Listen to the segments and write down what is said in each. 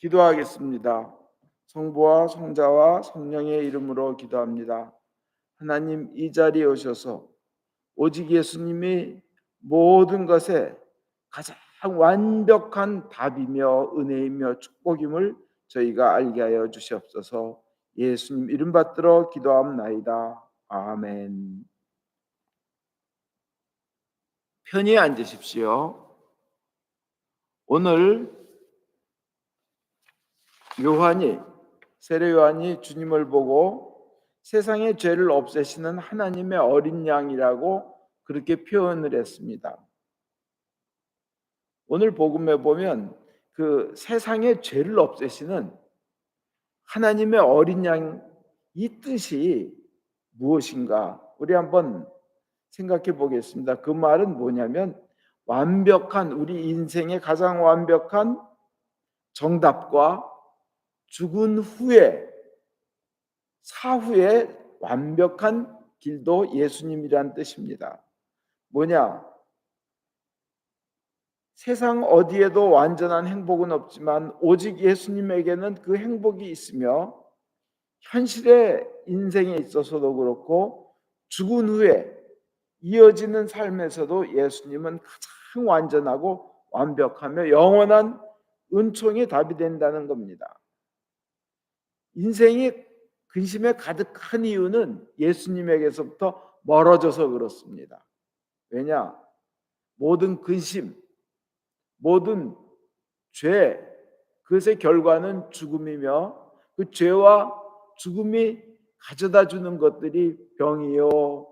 기도하겠습니다. 성부와 성자와 성령의 이름으로 기도합니다. 하나님, 이 자리에 오셔서 오직 예수님이 모든 것에 가장 완벽한 답이며 은혜이며 축복임을 저희가 알게 하여 주시옵소서. 예수님 이름 받들어 기도합나이다. 아멘. 편히 앉으십시오. 오늘 세례 요한이 주님을 보고 세상의 죄를 없애시는 하나님의 어린 양이라고 그렇게 표현을 했습니다. 오늘 복음에 보면 그 세상의 죄를 없애시는 하나님의 어린 양, 이 뜻이 무엇인가 우리 한번 생각해 보겠습니다. 그 말은 뭐냐면 완벽한, 우리 인생의 가장 완벽한 정답과 죽은 후에 사후에 완벽한 길도 예수님이란 뜻입니다. 뭐냐? 세상 어디에도 완전한 행복은 없지만 오직 예수님에게는 그 행복이 있으며, 현실의 인생에 있어서도 그렇고 죽은 후에 이어지는 삶에서도 예수님은 가장 완전하고 완벽하며 영원한 은총이 답이 된다는 겁니다. 인생이 근심에 가득한 이유는 예수님에게서부터 멀어져서 그렇습니다. 왜냐? 모든 근심, 모든 죄, 그것의 결과는 죽음이며 그 죄와 죽음이 가져다 주는 것들이 병이요,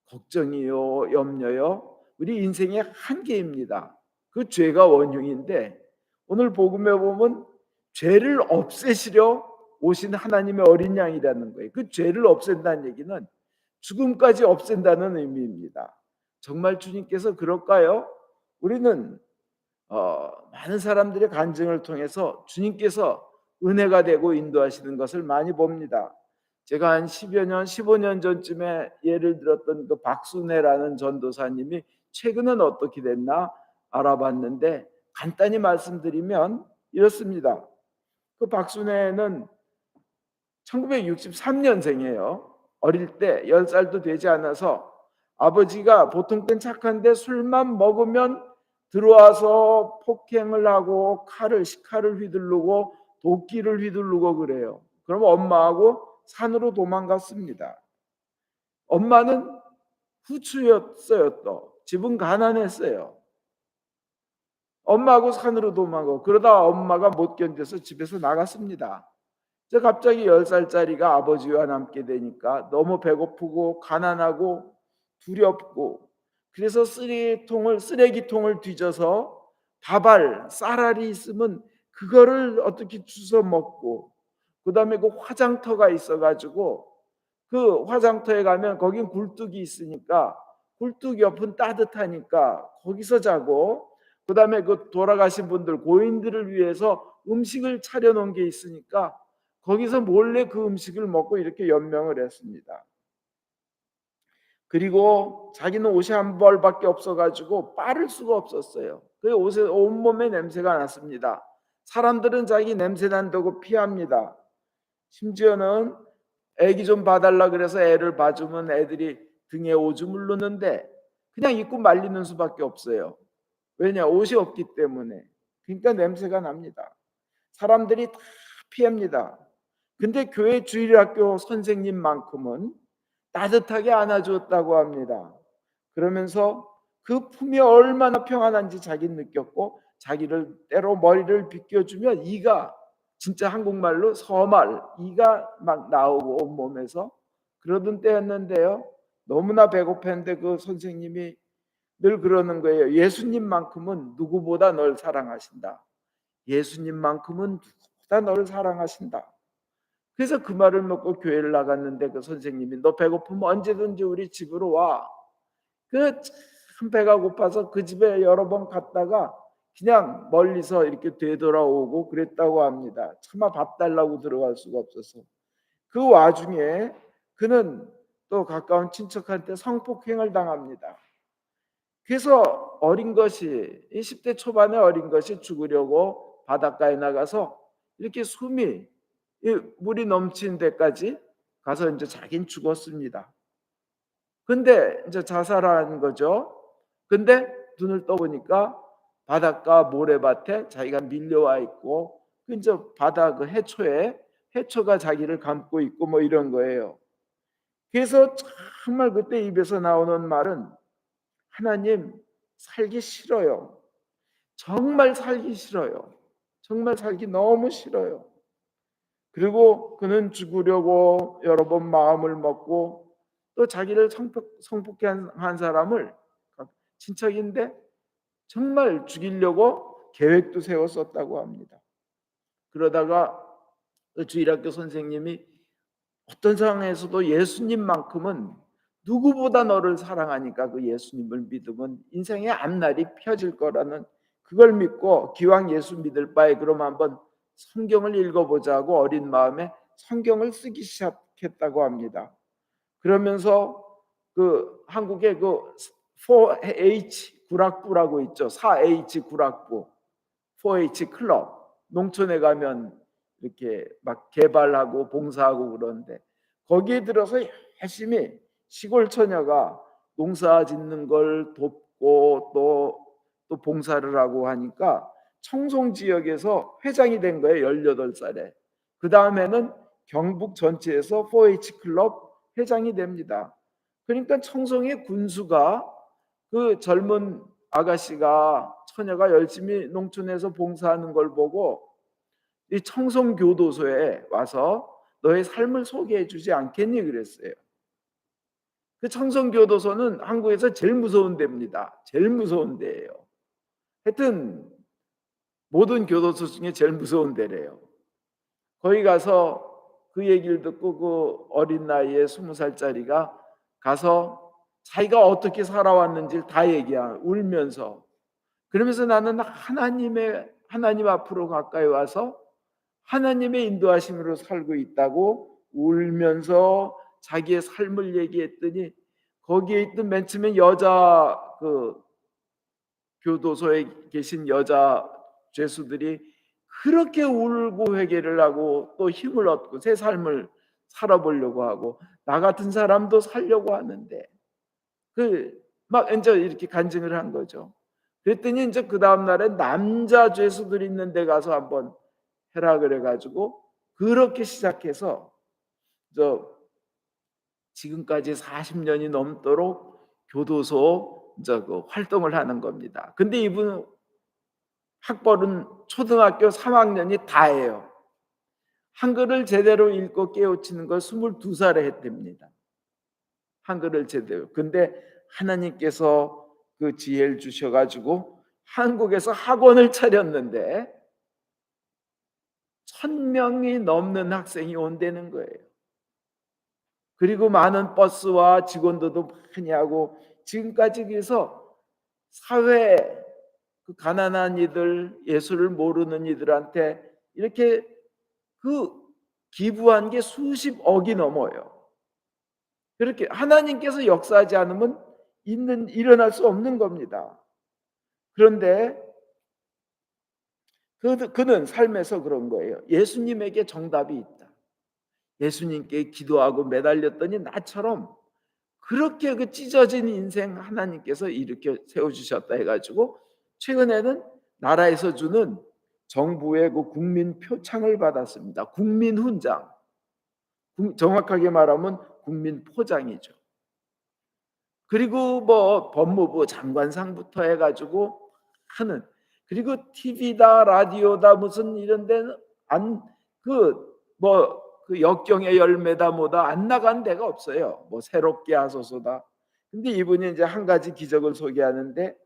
걱정이요, 염려요, 우리 인생의 한계입니다. 그 죄가 원흉인데 오늘 복음에 보면 죄를 없애시려 오신 하나님의 어린 양이라는 거예요. 그 죄를 없앤다는 얘기는 죽음까지 없앤다는 의미입니다. 정말 주님께서 그럴까요? 우리는 많은 사람들의 간증을 통해서 주님께서 은혜가 되고 인도하시는 것을 많이 봅니다. 제가 한 10여 년, 15년 전쯤에 예를 들었던 그 박순애라는 전도사님이 최근은 어떻게 됐나 알아봤는데, 간단히 말씀드리면 이렇습니다. 그 박순애는 1963년생이에요. 어릴 때 10살도 되지 않아서 아버지가 보통 땐 착한데 술만 먹으면 들어와서 폭행을 하고 식칼을 휘두르고 도끼를 휘두르고 그래요. 그럼 엄마하고 산으로 도망갔습니다. 엄마는 후추였어요. 또 집은 가난했어요. 엄마하고 산으로 도망가고 그러다 엄마가 못 견뎌서 집에서 나갔습니다. 갑자기 10살짜리가 아버지와 남게 되니까 너무 배고프고 가난하고 두렵고, 그래서 쓰레기통을 뒤져서 쌀알이 있으면 그거를 어떻게 주워 먹고, 그 다음에 그 화장터가 있어가지고 그 화장터에 가면 거긴 굴뚝이 있으니까 굴뚝 옆은 따뜻하니까 거기서 자고, 그 다음에 그 돌아가신 분들 고인들을 위해서 음식을 차려놓은 게 있으니까 거기서 몰래 그 음식을 먹고 이렇게 연명을 했습니다. 그리고 자기는 옷이 한 벌밖에 없어가지고 빠를 수가 없었어요. 그 옷에 온몸에 냄새가 났습니다. 사람들은 자기 냄새 난다고 피합니다. 심지어는 애기 좀 봐달라 그래서 애를 봐주면 애들이 등에 오줌을 누는데 그냥 입고 말리는 수밖에 없어요. 왜냐? 옷이 없기 때문에. 그러니까 냄새가 납니다. 사람들이 다 피합니다. 근데 교회 주일학교 선생님만큼은 따뜻하게 안아주었다고 합니다. 그러면서 그 품이 얼마나 평안한지 자기는 느꼈고, 자기를 때로 머리를 빗겨주면 이가, 진짜 한국말로 서말, 이가 막 나오고 온몸에서 그러던 때였는데요. 너무나 배고팠는데 그 선생님이 늘 그러는 거예요. 예수님만큼은 누구보다 널 사랑하신다. 예수님만큼은 누구보다 너를 사랑하신다. 그래서 그 말을 먹고 교회를 나갔는데 그 선생님이 너 배고프면 언제든지 우리 집으로 와. 참 배가 고파서 그 집에 여러 번 갔다가 그냥 멀리서 이렇게 되돌아오고 그랬다고 합니다. 차마 밥 달라고 들어갈 수가 없어서. 그 와중에 그는 또 가까운 친척한테 성폭행을 당합니다. 그래서 어린 것이 20대 초반의 어린 것이 죽으려고 바닷가에 나가서 이렇게 숨이 물이 넘치는 데까지 가서 이제 자기는 죽었습니다. 근데 이제 자살한 거죠. 근데 눈을 떠보니까 바닷가 모래밭에 자기가 밀려와 있고 이제 바다 그 해초에 해초가 자기를 감고 있고 뭐 이런 거예요. 그래서 정말 그때 입에서 나오는 말은 하나님 살기 싫어요. 정말 살기 싫어요. 정말 살기 너무 싫어요. 그리고 그는 죽으려고 여러 번 마음을 먹고 또 자기를 성폭해 한 사람을 친척인데 정말 죽이려고 계획도 세웠었다고 합니다. 그러다가 그 주일학교 선생님이 어떤 상황에서도 예수님만큼은 누구보다 너를 사랑하니까 그 예수님을 믿으면 인생의 앞날이 펴질 거라는 그걸 믿고 기왕 예수 믿을 바에 그럼 한번 성경을 읽어보자고 어린 마음에 성경을 쓰기 시작했다고 합니다. 그러면서 그 한국의 그 4H 구락부라고 있죠. 4H 구락부, 4H 클럽. 농촌에 가면 이렇게 막 개발하고 봉사하고 그러는데 거기에 들어서 열심히 시골 처녀가 농사 짓는 걸 돕고 또 봉사를 하고 하니까 청송 지역에서 회장이 된 거예요. 18살에. 그 다음에는 경북 전체에서 4H 클럽 회장이 됩니다. 그러니까 청송의 군수가 그 젊은 아가씨가 처녀가 열심히 농촌에서 봉사하는 걸 보고 이 청송교도소에 와서 너의 삶을 소개해 주지 않겠니 그랬어요. 그 청송교도소는 한국에서 제일 무서운 데입니다. 제일 무서운 데예요. 하여튼 모든 교도소 중에 제일 무서운 데래요. 거기 가서 그 얘기를 듣고 그 어린 나이에 20살짜리가 가서 자기가 어떻게 살아왔는지를 다 울면서 그러면서 나는 하나님 앞으로 가까이 와서 하나님의 인도하심으로 살고 있다고 울면서 자기의 삶을 얘기했더니 거기에 있던 맨 처음에 여자 그 교도소에 계신 여자 죄수들이 그렇게 울고 회개를 하고 또 힘을 얻고 새 삶을 살아보려고 하고 나 같은 사람도 살려고 하는데 그 막 이제 이렇게 간증을 한 거죠. 그랬더니 이제 그 다음 날에 남자 죄수들이 있는 데 가서 한번 해라 그래가지고 그렇게 시작해서 저 지금까지 40년이 넘도록 교도소 그 활동을 하는 겁니다. 근데 이분 학벌은 초등학교 3학년이 다예요. 한글을 제대로 읽고 깨우치는 걸 22살에 했답니다. 한글을 제대로. 근데 하나님께서 그 지혜를 주셔가지고 한국에서 학원을 차렸는데 1000명이 넘는 학생이 온다는 거예요. 그리고 많은 버스와 직원들도 많이 하고 지금까지 그래서 사회 그 가난한 이들 예수를 모르는 이들한테 이렇게 그 기부한 게 수십억이 넘어요. 그렇게 하나님께서 역사하지 않으면 일어날 수 없는 겁니다. 그런데 그는 삶에서 그런 거예요. 예수님에게 정답이 있다. 예수님께 기도하고 매달렸더니 나처럼 그렇게 그 찢어진 인생 하나님께서 일으켜 세워주셨다 해가지고 최근에는 나라에서 주는 정부의 그 국민 표창을 받았습니다. 국민 훈장. 정확하게 말하면 국민 포장이죠. 그리고 뭐 법무부 장관상부터 해가지고 하는 그리고 TV다 라디오다 무슨 이런 데는 그 역경의 열매다 뭐다 안 나간 데가 없어요. 뭐 새롭게 하소서다. 근데 이분이 이제 한 가지 기적을 소개하는데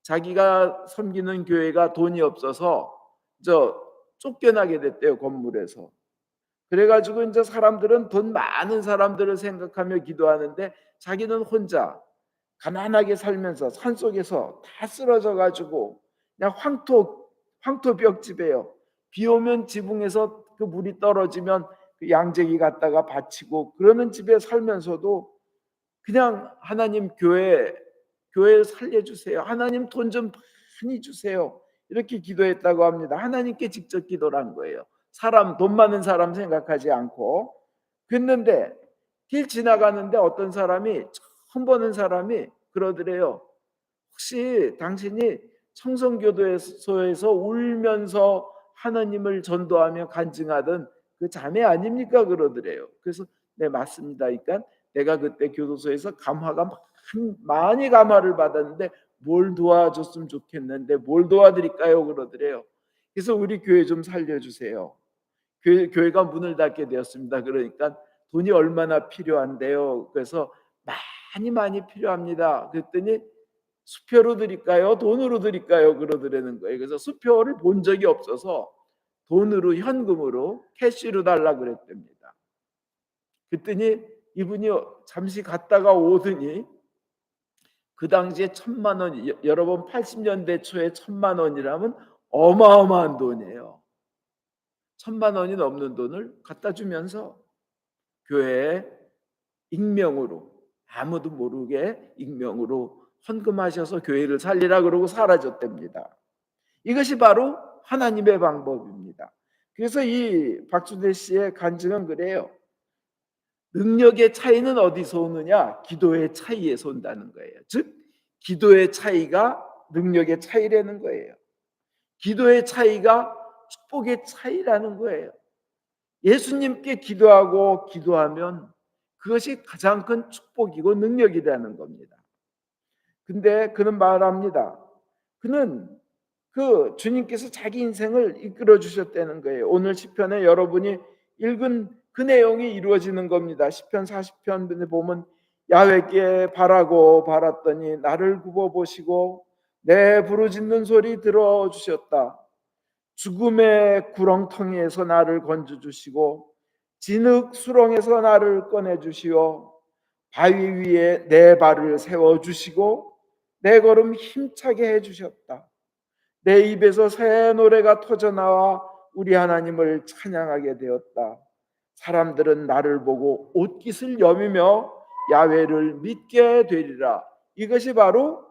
자기가 섬기는 교회가 돈이 없어서 쫓겨나게 됐대요. 건물에서. 그래가지고 이제 사람들은 돈 많은 사람들을 생각하며 기도하는데 자기는 혼자 가난하게 살면서 산속에서 다 쓰러져 가지고 그냥 황토벽집이에요. 비 오면 지붕에서 그 물이 떨어지면 그 양재기 갖다가 받치고 그러는 집에 살면서도 그냥 하나님 교회 살려주세요. 하나님 돈 좀 많이 주세요. 이렇게 기도했다고 합니다. 하나님께 직접 기도를 한 거예요. 사람, 돈 많은 사람 생각하지 않고. 그랬는데 길 지나가는데 어떤 사람이, 처음 보는 사람이 그러더래요. 혹시 당신이 청성교도소에서 울면서 하나님을 전도하며 간증하던 그 자매 아닙니까? 그러더래요. 그래서 네, 맞습니다. 그러니까 내가 그때 교도소에서 많이 감화를 받았는데 뭘 도와줬으면 좋겠는데 뭘 도와드릴까요? 그러더래요. 그래서 우리 교회 좀 살려주세요. 교회가 문을 닫게 되었습니다. 그러니까 돈이 얼마나 필요한데요. 그래서 많이 필요합니다. 그랬더니 수표로 드릴까요? 돈으로 드릴까요? 그러더라는 거예요. 그래서 수표를 본 적이 없어서 돈으로, 현금으로, 캐시로 달라 그랬답니다. 그랬더니 이분이 잠시 갔다가 오더니 그 당시에 1,000만 원, 여러분 80년대 초에 1,000만 원이라면 어마어마한 돈이에요. 1,000만 원이 넘는 돈을 갖다 주면서 교회에 익명으로, 아무도 모르게 익명으로 헌금하셔서 교회를 살리라 그러고 사라졌답니다. 이것이 바로 하나님의 방법입니다. 그래서 이 박준대 씨의 간증은 그래요. 능력의 차이는 어디서 오느냐? 기도의 차이에서 온다는 거예요. 즉 기도의 차이가 능력의 차이라는 거예요. 기도의 차이가 축복의 차이라는 거예요. 예수님께 기도하고 기도하면 그것이 가장 큰 축복이고 능력이라는 겁니다. 근데 그는 말합니다. 그는 그 주님께서 자기 인생을 이끌어 주셨다는 거예요. 오늘 시편에 여러분이 읽은 그 내용이 이루어지는 겁니다. 시편 40편에 보면 야훼께 바라고 바랐더니 나를 굽어 보시고 내 부르짖는 소리 들어 주셨다. 죽음의 구렁텅이에서 나를 건져 주시고 진흙 수렁에서 나를 꺼내 주시어 바위 위에 내 발을 세워 주시고 내 걸음 힘차게 해 주셨다. 내 입에서 새 노래가 터져 나와 우리 하나님을 찬양하게 되었다. 사람들은 나를 보고 옷깃을 여미며 야훼를 믿게 되리라. 이것이 바로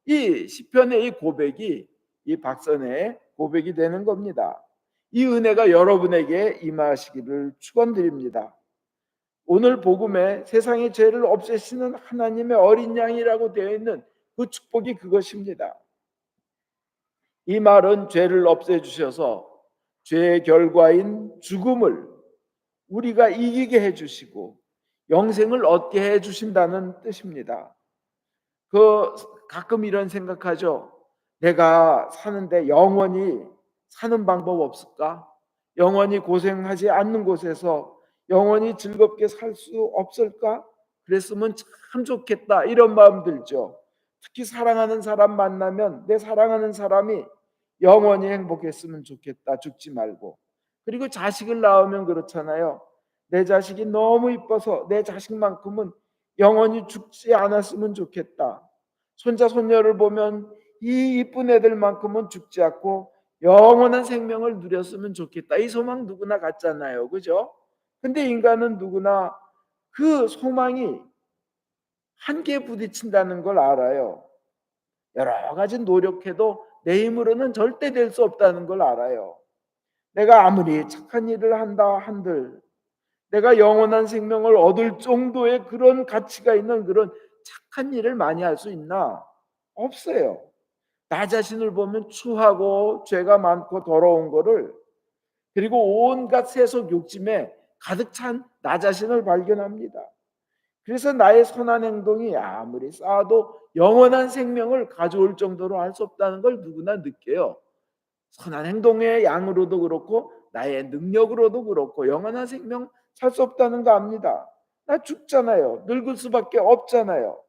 이 시편의 이 고백이, 이 박선의 고백이 되는 겁니다. 이 은혜가 여러분에게 임하시기를 축원드립니다. 오늘 복음에 세상의 죄를 없애시는 하나님의 어린 양이라고 되어 있는 그 축복이 그것입니다. 이 말은 죄를 없애주셔서 죄의 결과인 죽음을 우리가 이기게 해주시고 영생을 얻게 해주신다는 뜻입니다. 가끔 이런 생각하죠. 내가 사는데 영원히 사는 방법 없을까? 영원히 고생하지 않는 곳에서 영원히 즐겁게 살 수 없을까? 그랬으면 참 좋겠다, 이런 마음 들죠. 특히 사랑하는 사람 만나면 내 사랑하는 사람이 영원히 행복했으면 좋겠다, 죽지 말고. 그리고 자식을 낳으면 그렇잖아요. 내 자식이 너무 이뻐서 내 자식만큼은 영원히 죽지 않았으면 좋겠다. 손자 손녀를 보면 이 이쁜 애들만큼은 죽지 않고 영원한 생명을 누렸으면 좋겠다. 이 소망 누구나 갖잖아요. 그죠? 근데 인간은 누구나 그 소망이 한계에 부딪힌다는 걸 알아요. 여러 가지 노력해도 내 힘으로는 절대 될 수 없다는 걸 알아요. 내가 아무리 착한 일을 한다 한들 내가 영원한 생명을 얻을 정도의 그런 가치가 있는 그런 착한 일을 많이 할 수 있나? 없어요. 나 자신을 보면 추하고 죄가 많고 더러운 거를, 그리고 온갖 세속 욕심에 가득 찬 나 자신을 발견합니다. 그래서 나의 선한 행동이 아무리 쌓아도 영원한 생명을 가져올 정도로 할 수 없다는 걸 누구나 느껴요. 선한 행동의 양으로도 그렇고 나의 능력으로도 그렇고 영원한 생명 살 수 없다는 거 압니다. 나 죽잖아요. 늙을 수밖에 없잖아요.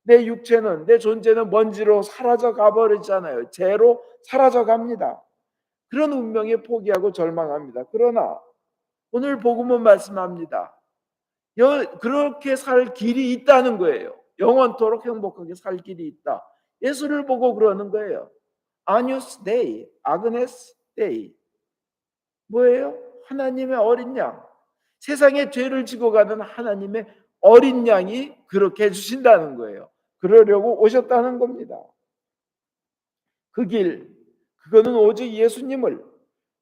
내 육체는, 내 존재는 먼지로 사라져 가버리잖아요. 죄로 사라져 갑니다. 그런 운명에 포기하고 절망합니다. 그러나 오늘 복음은 말씀합니다. 그렇게 살 길이 있다는 거예요. 영원토록 행복하게 살 길이 있다. 예수를 보고 그러는 거예요. 아뉴스 데이, 아그네스 데이. 뭐예요? 하나님의 어린 양. 세상에 죄를 지고 가는 하나님의 어린 양이 그렇게 해주신다는 거예요. 그러려고 오셨다는 겁니다. 그 길, 그거는 오직 예수님을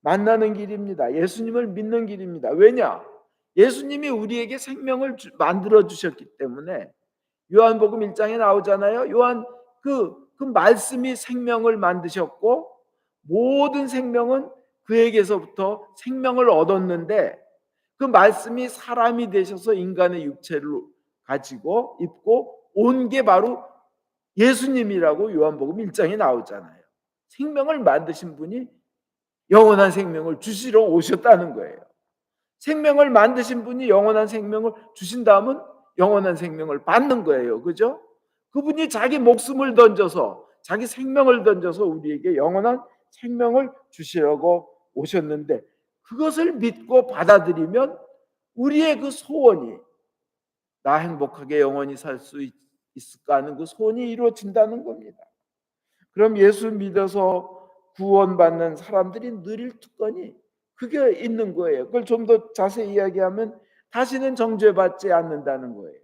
만나는 길입니다. 예수님을 믿는 길입니다. 왜냐? 예수님이 우리에게 생명을 만들어 주셨기 때문에. 요한복음 1장에 나오잖아요. 요한 그 말씀이 생명을 만드셨고 모든 생명은 그에게서부터 생명을 얻었는데, 그 말씀이 사람이 되셔서 인간의 육체를 가지고 입고 온 게 바로 예수님이라고 요한복음 1장에 나오잖아요. 생명을 만드신 분이 영원한 생명을 주시러 오셨다는 거예요. 생명을 만드신 분이 영원한 생명을 주신다면 영원한 생명을 받는 거예요. 그죠? 그분이 자기 목숨을 던져서, 자기 생명을 던져서 우리에게 영원한 생명을 주시려고 오셨는데, 그것을 믿고 받아들이면 우리의 그 소원이, 나 행복하게 영원히 살 수 있을까 하는 그 소원이 이루어진다는 겁니다. 그럼 예수 믿어서 구원받는 사람들이 누릴 특권이 그게 있는 거예요. 그걸 좀 더 자세히 이야기하면 다시는 정죄받지 않는다는 거예요.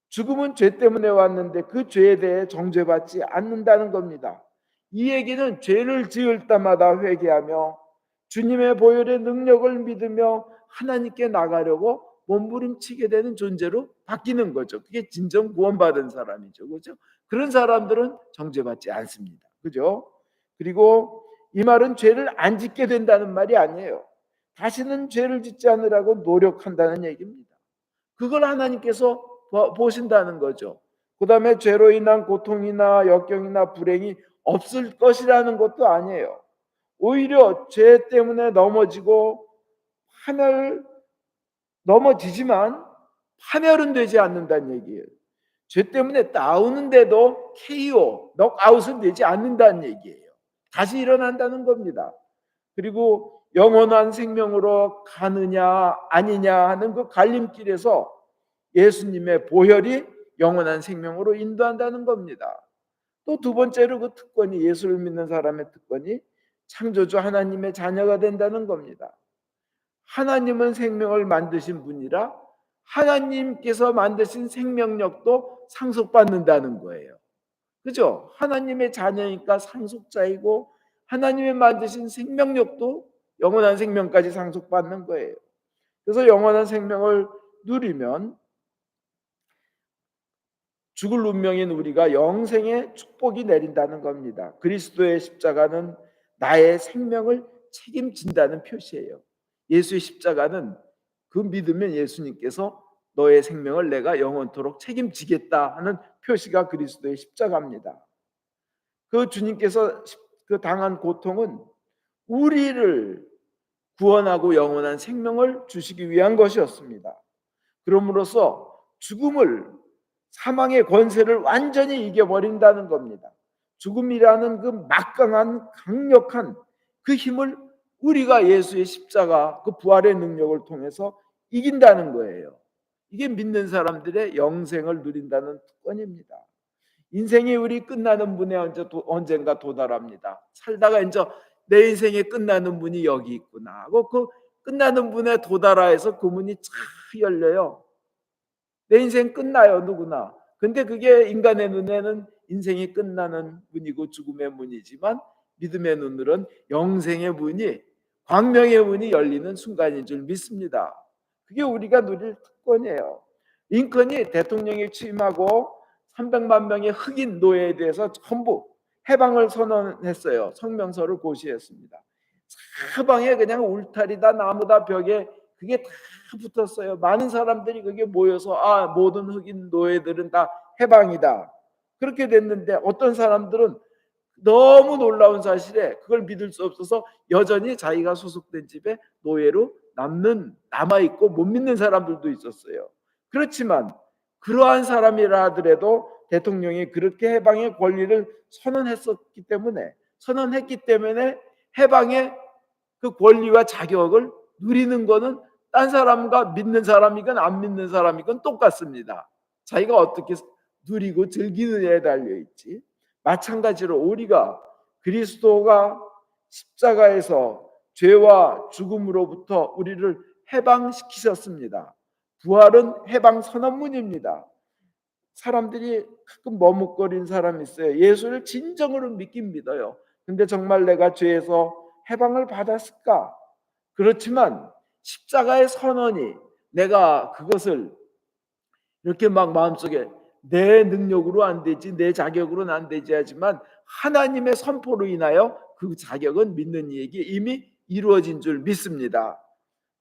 죽음은 죄 때문에 왔는데 그 죄에 대해 정죄받지 않는다는 겁니다. 이 얘기는 죄를 지을 때마다 회개하며 주님의 보혈의 능력을 믿으며 하나님께 나가려고 몸부림치게 되는 존재로 바뀌는 거죠. 그게 진정 구원받은 사람이죠. 그렇죠? 그런 사람들은 정죄받지 않습니다. 그죠? 그리고 이 말은 죄를 안 짓게 된다는 말이 아니에요. 다시는 죄를 짓지 않으라고 노력한다는 얘기입니다. 그걸 하나님께서 보신다는 거죠. 그 다음에 죄로 인한 고통이나 역경이나 불행이 없을 것이라는 것도 아니에요. 오히려 죄 때문에 넘어지고 넘어지지만 파멸은 되지 않는다는 얘기예요. 죄 때문에 나오는데도 KO, 넉아웃은 되지 않는다는 얘기예요. 다시 일어난다는 겁니다. 그리고 영원한 생명으로 가느냐 아니냐 하는 그 갈림길에서 예수님의 보혈이 영원한 생명으로 인도한다는 겁니다. 또 두 번째로 그 특권이, 예수를 믿는 사람의 특권이 창조주 하나님의 자녀가 된다는 겁니다. 하나님은 생명을 만드신 분이라 하나님께서 만드신 생명력도 상속받는다는 거예요. 그죠? 하나님의 자녀니까 상속자이고 하나님의 만드신 생명력도 영원한 생명까지 상속받는 거예요. 그래서 영원한 생명을 누리면 죽을 운명인 우리가 영생의 축복이 내린다는 겁니다. 그리스도의 십자가는 나의 생명을 책임진다는 표시예요. 예수의 십자가는 그 믿으면 예수님께서 너의 생명을 내가 영원토록 책임지겠다 하는 표시가 그리스도의 십자가입니다. 그 주님께서 그 당한 고통은 우리를 구원하고 영원한 생명을 주시기 위한 것이었습니다. 그러므로서 죽음을, 사망의 권세를 완전히 이겨버린다는 겁니다. 죽음이라는 그 막강한 강력한 그 힘을 우리가 예수의 십자가 그 부활의 능력을 통해서 이긴다는 거예요. 이게 믿는 사람들의 영생을 누린다는 특권입니다. 인생이 우리 끝나는 분에 언젠가 도달합니다. 살다가 이제 내 인생이 끝나는 문이 여기 있구나 하고 그 끝나는 문에 도달해서 그 문이 쫙 열려요. 내 인생 끝나요, 누구나. 근데 그게 인간의 눈에는 인생이 끝나는 문이고 죽음의 문이지만 믿음의 눈으로는 영생의 문이, 광명의 문이 열리는 순간인 줄 믿습니다. 그게 우리가 누릴 특권이에요. 링컨이 대통령에 취임하고 300만 명의 흑인 노예에 대해서 전부 해방을 선언했어요. 성명서를 고시했습니다. 사방에 그냥 울타리다 나무다 벽에 그게 다 붙었어요. 많은 사람들이 그게 모여서 모든 흑인 노예들은 다 해방이다. 그렇게 됐는데 어떤 사람들은 너무 놀라운 사실에 그걸 믿을 수 없어서 여전히 자기가 소속된 집에 노예로 남아있고 못 믿는 사람들도 있었어요. 그렇지만 그러한 사람이라 하더라도 대통령이 그렇게 해방의 권리를 선언했기 때문에 해방의 그 권리와 자격을 누리는 것은 딴 사람과 믿는 사람이건 안 믿는 사람이건 똑같습니다. 자기가 어떻게 누리고 즐기느냐에 달려있지. 마찬가지로 우리가 그리스도가 십자가에서 죄와 죽음으로부터 우리를 해방시키셨습니다. 부활은 해방 선언문입니다. 사람들이 가끔 머뭇거리는 사람이 있어요. 예수를 진정으로 믿긴 믿어요. 근데 정말 내가 죄에서 해방을 받았을까? 그렇지만 십자가의 선언이 내가 그것을 이렇게 막 마음속에 내 능력으로 안 되지, 내 자격으로는 안 되지 하지만 하나님의 선포로 인하여 그 자격은 믿는 이에게 이미 이루어진 줄 믿습니다.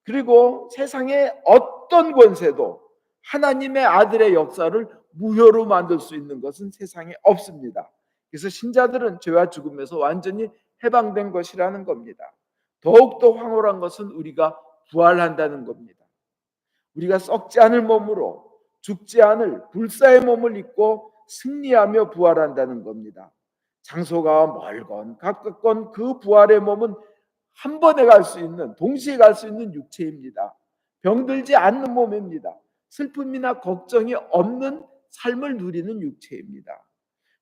그리고 세상의 어떤 권세도 하나님의 아들의 역사를 무효로 만들 수 있는 것은 세상에 없습니다. 그래서 신자들은 죄와 죽음에서 완전히 해방된 것이라는 겁니다. 더욱더 황홀한 것은 우리가 부활한다는 겁니다. 우리가 썩지 않을 몸으로 죽지 않을 불사의 몸을 입고 승리하며 부활한다는 겁니다. 장소가 멀건 가깝건 그 부활의 몸은 한 번에 갈 수 있는, 동시에 갈 수 있는 육체입니다. 병들지 않는 몸입니다. 슬픔이나 걱정이 없는 삶을 누리는 육체입니다.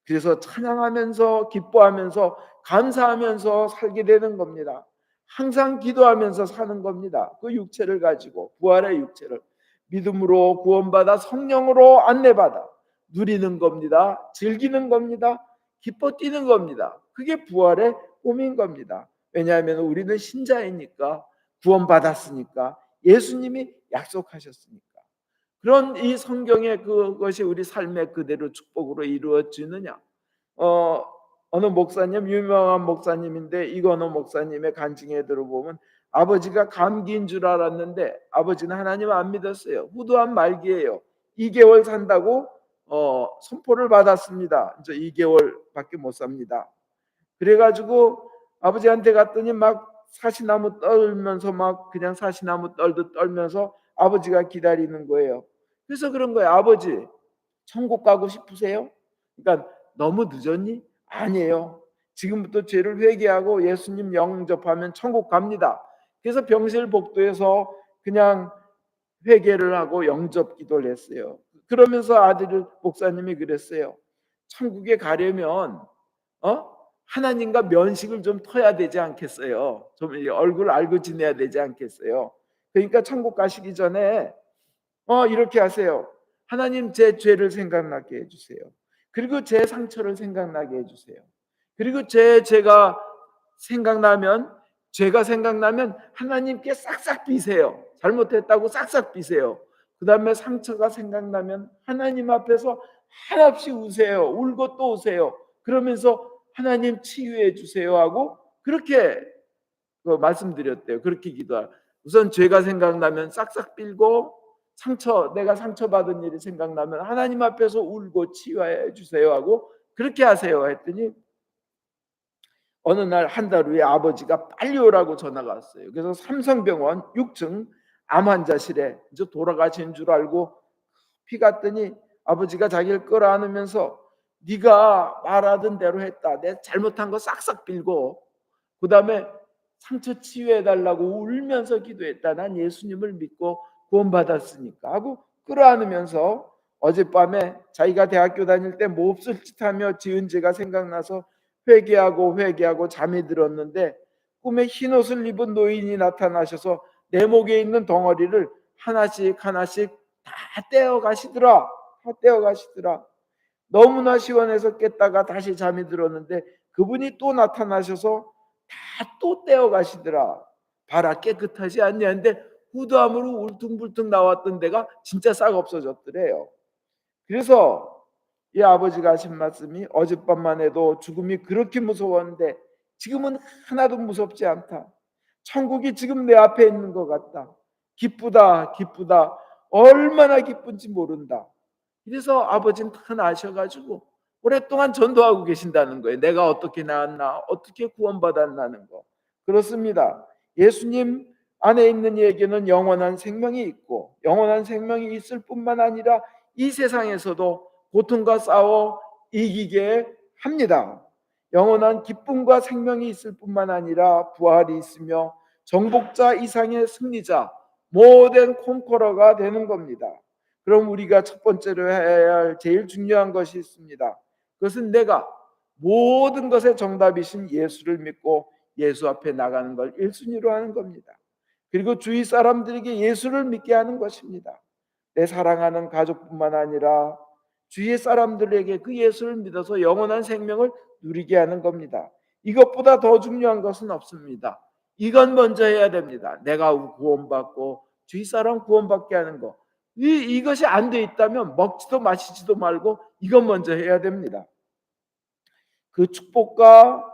그래서 찬양하면서 기뻐하면서 감사하면서 살게 되는 겁니다. 항상 기도하면서 사는 겁니다. 그 육체를 가지고, 부활의 육체를 믿음으로 구원받아 성령으로 안내받아 누리는 겁니다. 즐기는 겁니다. 기뻐 뛰는 겁니다. 그게 부활의 꿈인 겁니다. 왜냐하면 우리는 신자이니까, 구원받았으니까, 예수님이 약속하셨으니까. 그런 이 성경의 그것이 우리 삶의 그대로 축복으로 이루어지느냐? 어느 목사님, 유명한 목사님인데 이건호 목사님의 간증에 들어보면 아버지가 감기인 줄 알았는데 아버지는 하나님 안 믿었어요. 후두한 말기예요. 2개월 산다고 선포를 받았습니다. 이제 2개월밖에 못 삽니다. 그래가지고 아버지한테 갔더니 막 사시나무 떨면서 막 그냥 사시나무 떨듯 떨면서 아버지가 기다리는 거예요. 그래서 그런 거예요. 아버지, 천국 가고 싶으세요? 그러니까 너무 늦었니? 아니에요. 지금부터 죄를 회개하고 예수님 영접하면 천국 갑니다. 그래서 병실복도에서 그냥 회개를 하고 영접 기도를 했어요. 그러면서 아들 목사님이 그랬어요. 천국에 가려면 하나님과 면식을 좀 터야 되지 않겠어요? 좀 얼굴 알고 지내야 되지 않겠어요? 그러니까 천국 가시기 전에 이렇게 하세요. 하나님, 제 죄를 생각나게 해주세요. 그리고 제 상처를 생각나게 해주세요. 그리고 제가 생각나면 죄가 생각나면 하나님께 싹싹 비세요. 잘못했다고 싹싹 비세요. 그 다음에 상처가 생각나면 하나님 앞에서 한없이 우세요. 울고 또 우세요. 그러면서 하나님 치유해 주세요 하고 그렇게 말씀드렸대요. 그렇게 기도하. 우선 죄가 생각나면 싹싹 빌고 내가 상처받은 일이 생각나면 하나님 앞에서 울고 치유해 주세요 하고 그렇게 하세요 했더니 어느 날 한 달 후에 아버지가 빨리 오라고 전화가 왔어요. 그래서 삼성병원 6층 암 환자실에 이제 돌아가신 줄 알고 피 갔더니 아버지가 자기를 끌어안으면서 네가 말하던 대로 했다. 내 잘못한 거 싹싹 빌고 그 다음에 상처 치유해달라고 울면서 기도했다. 난 예수님을 믿고 구원받았으니까 하고 끌어안으면서 어젯밤에 자기가 대학교 다닐 때 몹쓸 짓하며 지은 죄가 생각나서 회개하고 잠이 들었는데 꿈에 흰옷을 입은 노인이 나타나셔서 내 목에 있는 덩어리를 하나씩 다 떼어 가시더라. 너무나 시원해서 깼다가 다시 잠이 들었는데 그분이 또 나타나셔서 다 또 떼어 가시더라. 봐라, 깨끗하지 않냐 근데 후두암으로 울퉁불퉁 나왔던 데가 진짜 싹 없어졌더래요. 그래서 이 아버지가 하신 말씀이 어젯밤만 해도 죽음이 그렇게 무서웠는데 지금은 하나도 무섭지 않다. 천국이 지금 내 앞에 있는 것 같다. 기쁘다. 얼마나 기쁜지 모른다. 그래서 아버지는 다 나셔가지고 오랫동안 전도하고 계신다는 거예요. 내가 어떻게 나았나, 어떻게 구원받았나는 거. 그렇습니다. 예수님 안에 있는 이에게는 영원한 생명이 있고 영원한 생명이 있을 뿐만 아니라 이 세상에서도 고통과 싸워 이기게 합니다. 영원한 기쁨과 생명이 있을 뿐만 아니라 부활이 있으며 정복자 이상의 승리자, 모든 콘커러가 되는 겁니다. 그럼 우리가 첫 번째로 해야 할 제일 중요한 것이 있습니다. 그것은 내가 모든 것의 정답이신 예수를 믿고 예수 앞에 나가는 걸 1순위로 하는 겁니다. 그리고 주위 사람들에게 예수를 믿게 하는 것입니다. 내 사랑하는 가족뿐만 아니라 주위의 사람들에게 그 예수를 믿어서 영원한 생명을 누리게 하는 겁니다. 이것보다 더 중요한 것은 없습니다. 이건 먼저 해야 됩니다. 내가 구원받고 주위 사람 구원받게 하는 거. 이것이 안 돼 있다면 먹지도 마시지도 말고 이건 먼저 해야 됩니다. 그 축복과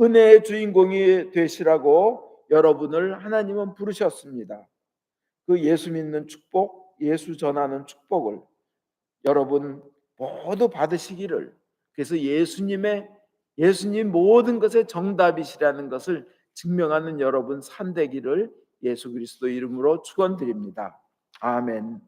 은혜의 주인공이 되시라고 여러분을 하나님은 부르셨습니다. 그 예수 믿는 축복, 예수 전하는 축복을 여러분 모두 받으시기를, 그래서 예수님 모든 것의 정답이시라는 것을 증명하는 여러분 산되기를 예수 그리스도 이름으로 축원드립니다. 아멘.